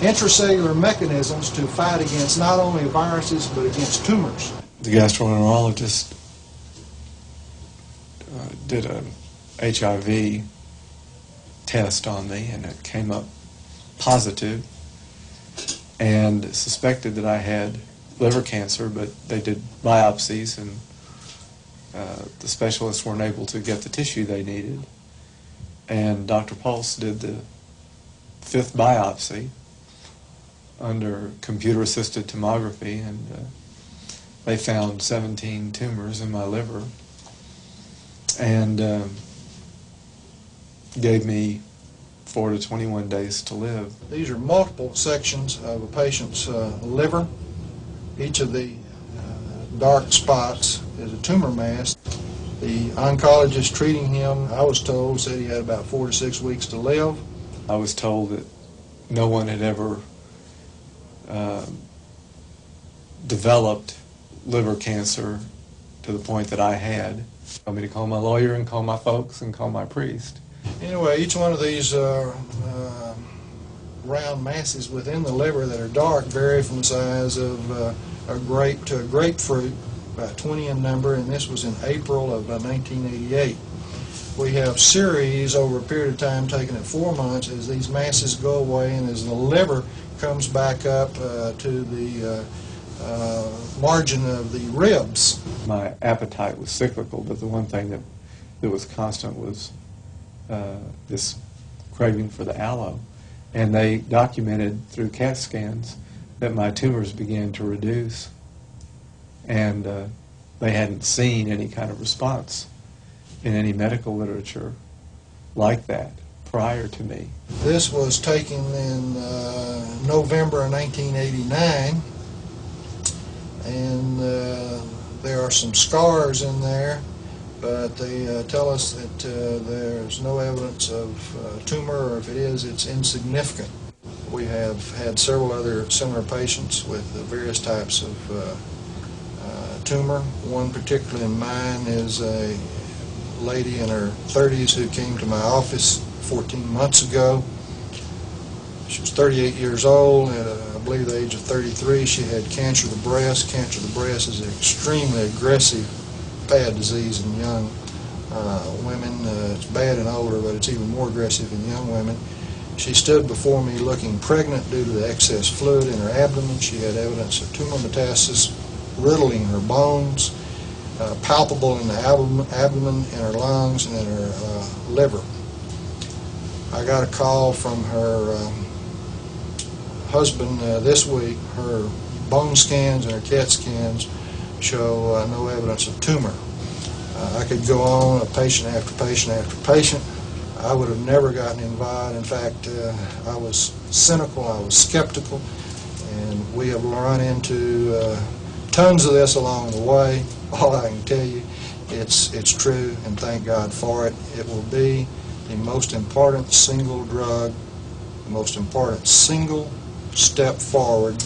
intracellular mechanisms to fight against not only viruses but against tumors. The gastroenterologist did a HIV test on me, and it came up positive, and suspected that I had liver cancer, but they did biopsies, and the specialists weren't able to get the tissue they needed. And Dr. Pulse did the 5th biopsy under computer-assisted tomography, and they found 17 tumors in my liver, and gave me 4 to 21 days to live. These are multiple sections of a patient's liver. Each of the dark spots is a tumor mass. The oncologist treating him, I was told, said he had about 4 to 6 weeks to live. I was told that no one had ever developed liver cancer to the point that I had. They told me to call my lawyer and call my folks and call my priest. Anyway, each one of these round masses within the liver that are dark vary from the size of a grape to a grapefruit, about 20 in number, and this was in April of 1988. We have series over a period of time taken at 4 months as these masses go away and as the liver comes back up to the margin of the ribs. My appetite was cyclical, but the one thing that was constant was this craving for the aloe. And they documented through CAT scans that my tumors began to reduce, and they hadn't seen any kind of response in any medical literature like that prior to me. This was taken in November of 1989, and there are some scars in there, but they tell us that there's no evidence of tumor, or if it is, it's insignificant. We have had several other similar patients with various types of tumor. One particularly in mind is a lady in her 30s who came to my office 14 months ago. She was 38 years old. At I believe the age of 33, she had cancer of the breast. Cancer of the breast is an extremely aggressive, bad disease in young women. It's bad in older, but it's even more aggressive in young women. She stood before me looking pregnant due to the excess fluid in her abdomen. She had evidence of tumor metastasis riddling her bones, palpable in the abdomen, in her lungs, and in her liver. I got a call from her husband this week. Her bone scans and her CAT scans show no evidence of tumor. I could go on, patient after patient after patient. I would have never gotten involved. In fact, I was cynical, I was skeptical, and we have run into tons of this along the way. All I can tell you, it's true, and thank God for it. It will be the most important single drug, the most important single step forward